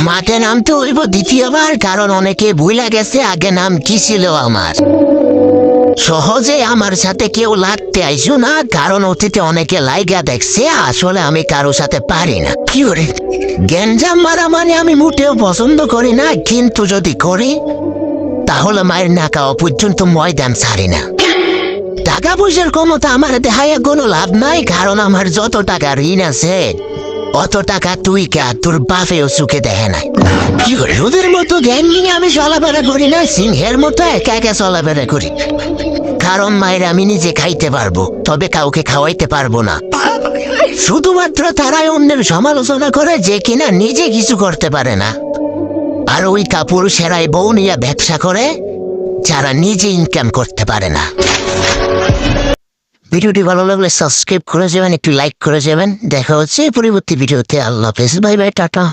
মাঠে নামতে হইব দ্বিতীয়বার, কারণ অনেকে ভুলে গেছে আগে নাম কি ছিল আমার। সহজে আমার সাথে কেউ লাগতে আইসো না, কারণ অতীতে অনেকে লাইগা দেখছে আসলে আমি কারো সাথে পারি না। কি করে গ্যাঞ্জাম মারামারি আমি মোটেও পছন্দ করি না, কিন্তু যদি করি তাহলে মায়ের না খাওয়া পর্যন্ত ময়দান ছাড়ি না। টাকা পয়সার ক্ষমতা আমার দেখায় কোনো লাভ নাই, কারণ আমার যত টাকা ঋণ আছে অত টাকা তুই কা তোর বাপেও চুকে দেখে নাই। কি করে ওদের মতো জ্ঞান নিয়ে আমি চলাফেরা করি না, সিংহের মতো একা একা চলাফেরা করি। কারণ মায়ের আমি নিজে খাইতে পারবো, তবে কাউকে খাওয়াইতে পারবো না। শুধুমাত্র তারাই অন্যের সমালোচনা করে যে কিনা নিজে কিছু করতে পারে না। আর ওই কাপড় সেরাই বউ নিয়ে ব্যবসা করে যারা নিজে ইনকাম করতে পারে না। ভিডিওটি ভালো লাগলে সাবস্ক্রাইব করে যাবেন, একটু লাইক করে যাবেন। দেখা হচ্ছে পরবর্তী ভিডিওতে। আল্লাহ হাফেজ, বাই বাই, টাটা।